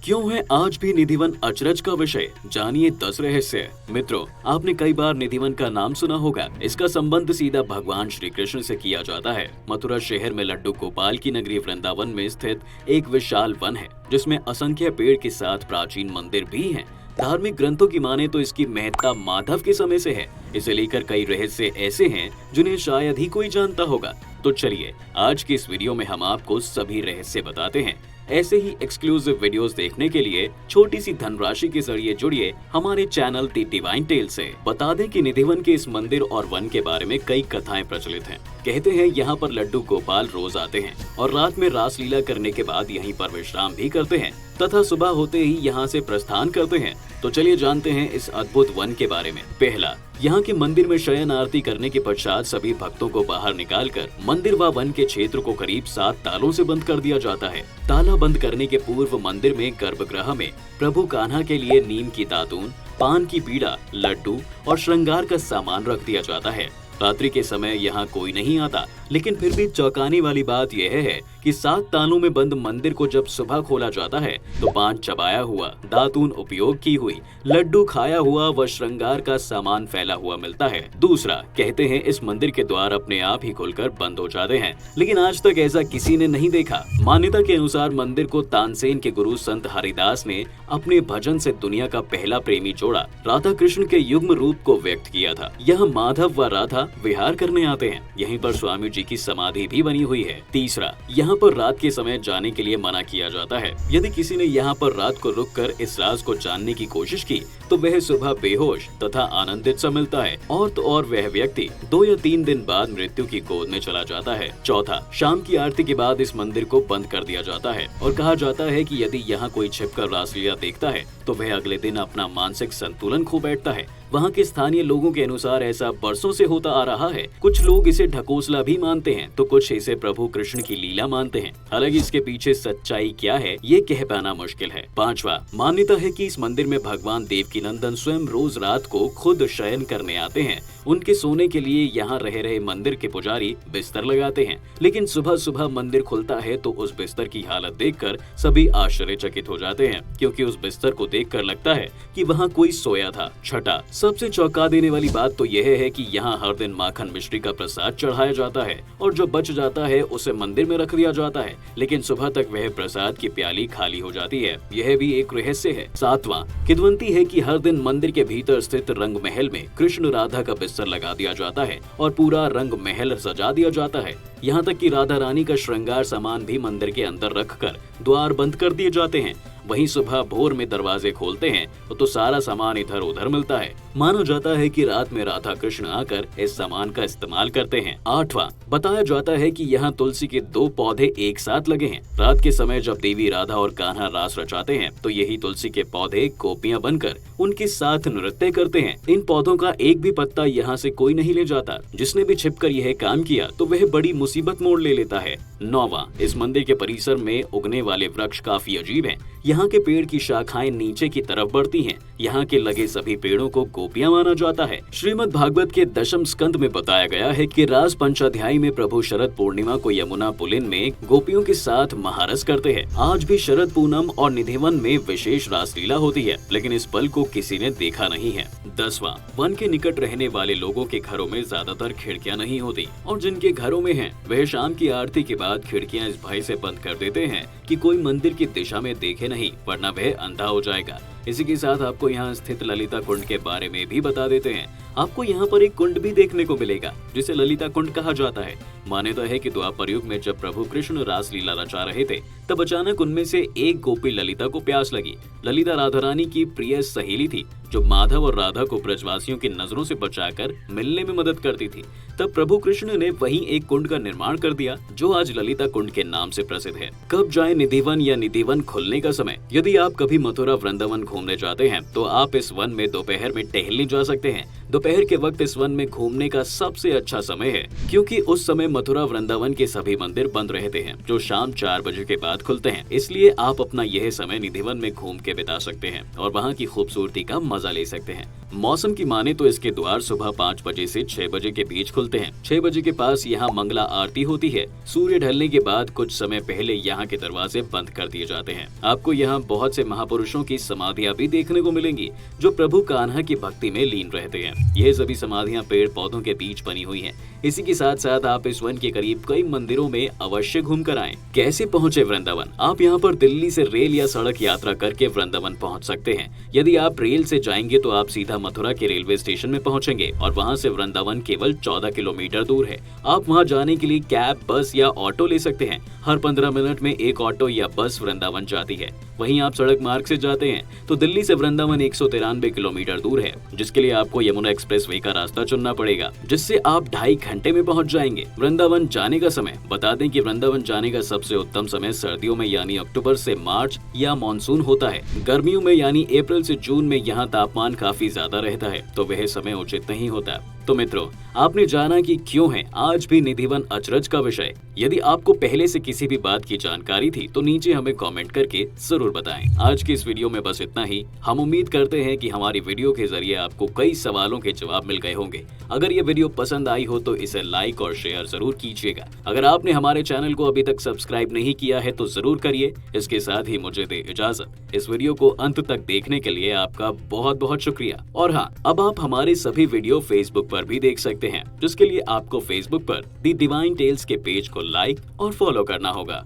क्यों है आज भी निधिवन अचरज का विषय? जानिए 10 रहस्य। मित्रों, आपने कई बार निधिवन का नाम सुना होगा। इसका संबंध सीधा भगवान श्री कृष्ण से किया जाता है। मथुरा शहर में लड्डू गोपाल की नगरी वृंदावन में स्थित एक विशाल वन है, जिसमें असंख्य पेड़ के साथ प्राचीन मंदिर भी हैं। धार्मिक ग्रंथों की माने तो इसकी महत्ता माधव के समय से है। इसे लेकर कई रहस्य ऐसे हैं जिन्हें शायद ही कोई जानता होगा। तो चलिए, आज की इस वीडियो में हम आपको सभी रहस्य बताते हैं। ऐसे ही एक्सक्लूसिव वीडियोस देखने के लिए छोटी सी धनराशि के जरिए जुड़िए हमारे चैनल द डिवाइन टेल से। बता दें कि निधिवन के इस मंदिर और वन के बारे में कई कथाएं प्रचलित हैं। कहते हैं यहाँ पर लड्डू गोपाल रोज आते हैं और रात में रासलीला करने के बाद यहीं पर विश्राम भी करते हैं तथा सुबह होते ही यहाँ से प्रस्थान करते हैं। तो चलिए जानते हैं इस अद्भुत वन के बारे में। पहला, यहाँ के मंदिर में शयन आरती करने के पश्चात सभी भक्तों को बाहर निकालकर मंदिर व वन के क्षेत्र को करीब 7 तालों से बंद कर दिया जाता है। ताला बंद करने के पूर्व मंदिर में गर्भगृह में प्रभु कान्हा के लिए नीम की दातून, पान की पीड़ा, लड्डू और श्रृंगार का सामान रख दिया जाता है। रात्रि के समय यहाँ कोई नहीं आता, लेकिन फिर भी चौंकाने वाली बात यह है कि 7 तालों में बंद मंदिर को जब सुबह खोला जाता है तो पान चबाया हुआ, दातून उपयोग की हुई, लड्डू खाया हुआ व श्रृंगार का सामान फैला हुआ मिलता है। दूसरा, कहते हैं इस मंदिर के द्वार अपने आप ही खुलकर बंद हो जाते हैं, लेकिन आज तक ऐसा किसी ने नहीं देखा। मान्यता के अनुसार मंदिर को तानसेन के गुरु संत हरिदास ने अपने भजन से दुनिया का पहला प्रेमी जोड़ा राधा कृष्ण के युग्म रूप को व्यक्त किया था। यह माधव व राधा विहार करने आते हैं। यहीं पर स्वामी जी की समाधि भी बनी हुई है। तीसरा, यहाँ पर रात के समय जाने के लिए मना किया जाता है। यदि किसी ने यहाँ पर रात को रुककर इस राज को जानने की कोशिश की तो वह सुबह बेहोश तथा आनंदित सा मिलता है और तो और वह व्यक्ति 2 या 3 दिन बाद मृत्यु की गोद में चला जाता है। चौथा, शाम की आरती के बाद इस मंदिर को बंद कर दिया जाता है और कहा जाता है कि यदि यहाँ कोई छिपकर रासलीला देखता है तो वह अगले दिन अपना मानसिक संतुलन खो बैठता है। वहाँ के स्थानीय लोगों के अनुसार ऐसा बरसों से होता आ रहा है। कुछ लोग इसे ढकोसला भी मानते हैं तो कुछ इसे प्रभु कृष्ण की लीला मानते हैं। हालांकि इसके पीछे सच्चाई क्या है ये कह पाना मुश्किल है। पांचवा, मान्यता है कि इस मंदिर में भगवान देवकीनंदन स्वयं रोज रात को खुद शयन करने आते हैं। उनके सोने के लिए यहाँ रह रहे मंदिर के पुजारी बिस्तर लगाते हैं, लेकिन सुबह सुबह मंदिर खुलता है तो उस बिस्तर की हालत देखकर सभी आश्चर्यचकित हो जाते हैं, क्योंकि उस बिस्तर को देखकर लगता है कि वहाँ कोई सोया था। छठा, सबसे चौंका देने वाली बात तो यह है कि यहाँ हर दिन माखन मिश्री का प्रसाद चढ़ाया जाता है और जो बच जाता है उसे मंदिर में रख दिया जाता है, लेकिन सुबह तक वह प्रसाद की प्याली खाली हो जाती है। यह भी एक रहस्य है। सातवां, किंवदंती है कि हर दिन मंदिर के भीतर स्थित रंग महल में कृष्ण राधा का बिस्तर लगा दिया जाता है और पूरा रंग महल सजा दिया जाता है। यहाँ तक कि राधा रानी का श्रृंगार सामान भी मंदिर के अंदर रखकर द्वार बंद कर दिए जाते हैं। वहीं सुबह भोर में दरवाजे खोलते हैं तो सारा सामान इधर उधर मिलता है। माना जाता है कि रात में राधा कृष्ण आकर इस सामान का इस्तेमाल करते हैं। आठवां, बताया जाता है कि यहाँ तुलसी के 2 पौधे एक साथ लगे हैं। रात के समय जब देवी राधा और कान्हा रास रचाते हैं तो यही तुलसी के पौधे गोपियां बनकर उनके साथ नृत्य करते हैं। इन पौधों का एक भी पत्ता यहाँ से कोई नहीं ले जाता। जिसने भी छिपकर यह काम किया तो वह बड़ी मुसीबत मोड़ ले लेता है। 9वां, इस मंदिर के परिसर में उगने वाले वृक्ष काफी अजीब हैं। यहाँ के पेड़ की शाखाएं नीचे की तरफ बढ़ती हैं। यहाँ के लगे सभी पेड़ों को गोपियां माना जाता है। श्रीमद् भागवत के 10वें स्कंद में बताया गया है कि रास पंचाध्यायी में प्रभु शरद पूर्णिमा को यमुना पुलिन में गोपियों के साथ महारस करते हैं। आज भी शरद पूनम और निधिवन में विशेष रासलीला होती है, लेकिन इस पल को किसी ने देखा नहीं है। 10वां, वन के निकट रहने वाले लोगों के घरों में ज्यादातर खिड़कियां नहीं होती और जिनके घरों में हैं, वह शाम की आरती के बाद खिड़कियां इस भय से बंद कर देते हैं कि कोई मंदिर की दिशा में देखे नहीं, वरना वह अंधा हो जाएगा। इसी के साथ आपको यहाँ स्थित ललिता कुंड के बारे में भी बता देते हैं। आपको यहाँ पर एक कुंड भी देखने को मिलेगा जिसे ललिता कुंड कहा जाता है। मान्यता है कि द्वापर युग में जब प्रभु कृष्ण रासलीला रचा रहे थे तब अचानक उनमें से एक गोपी ललिता को प्यास लगी। ललिता राधा रानी की प्रिय सहेली थी जो माधव और राधा को ब्रजवासियों की नजरों से बचाकर मिलने में मदद करती थी। तब प्रभु कृष्ण ने वहीं एक कुंड का निर्माण कर दिया जो आज ललिता कुंड के नाम से प्रसिद्ध है। कब जाए निधिवन या निधिवन खुलने का समय? यदि आप कभी मथुरा वृंदावन घूमने जाते हैं तो आप इस वन में दोपहर में टहलने जा सकते हैं। दोपहर के वक्त इस वन में घूमने का सबसे अच्छा समय है, क्योंकि उस समय मथुरा वृंदावन के सभी मंदिर बंद रहते हैं, जो शाम 4 बजे के बाद खुलते हैं। इसलिए आप अपना यह समय निधिवन में घूम के बिता सकते हैं और वहाँ की खूबसूरती का मजा ले सकते हैं। मौसम की माने तो इसके द्वार सुबह 5 बजे से 6 बजे के बीच खुलते हैं। 6 बजे के पास यहाँ मंगला आरती होती है। सूर्य ढलने के बाद कुछ समय पहले यहाँ के दरवाजे बंद कर दिए जाते हैं। आपको यहाँ बहुत से महापुरुषों की समाधियाँ भी देखने को मिलेंगी, जो प्रभु कान्हा की भक्ति में लीन रहते हैं। ये सभी समाधियाँ पेड़ पौधों के बीच बनी हुई हैं। इसी के साथ साथ आप इस वन के करीब कई मंदिरों में अवश्य घूम कर आएं। कैसे पहुँचे वृंदावन? आप यहाँ पर दिल्ली से रेल या सड़क यात्रा करके वृंदावन पहुँच सकते हैं। यदि आप रेल से जाएंगे तो आप सीधा मथुरा के रेलवे स्टेशन में पहुंचेंगे और वहां से वृंदावन केवल 14 किलोमीटर दूर है। आप वहां जाने के लिए कैब, बस या ऑटो ले सकते हैं। हर 15 मिनट में एक ऑटो या बस वृंदावन जाती है। वहीं आप सड़क मार्ग से जाते हैं तो दिल्ली से वृंदावन 193 किलोमीटर दूर है, जिसके लिए आपको यमुना एक्सप्रेसवे का रास्ता चुनना पड़ेगा, जिससे आप 2.5 घंटे में पहुंच जाएंगे। वृंदावन जाने का समय बता दें कि वृंदावन जाने का सबसे उत्तम समय सर्दियों में यानी अक्टूबर से मार्च या मानसून होता है। गर्मियों में यानी अप्रैल से जून में यहाँ तापमान काफी ज्यादा रहता है, तो वह समय उचित नहीं होता। तो मित्रों, आपने जाना कि क्यों है आज भी निधिवन अचरज का विषय। यदि आपको पहले से किसी भी बात की जानकारी थी तो नीचे हमें कमेंट करके जरूर बताएं। आज की इस वीडियो में बस इतना ही। हम उम्मीद करते हैं कि हमारी वीडियो के जरिए आपको कई सवालों के जवाब मिल गए होंगे। अगर ये वीडियो पसंद आई हो तो इसे लाइक और शेयर जरूर कीजिएगा। अगर आपने हमारे चैनल को अभी तक सब्सक्राइब नहीं किया है तो जरूर करिए। इसके साथ ही मुझे दे इजाजत। इस वीडियो को अंत तक देखने के लिए आपका बहुत बहुत शुक्रिया। और हाँ, अब आप हमारे सभी वीडियो फेसबुक पर भी देख सकते हैं, जिसके लिए आपको फेसबुक पर दी डिवाइन टेल्स के पेज को लाइक और फॉलो करना होगा।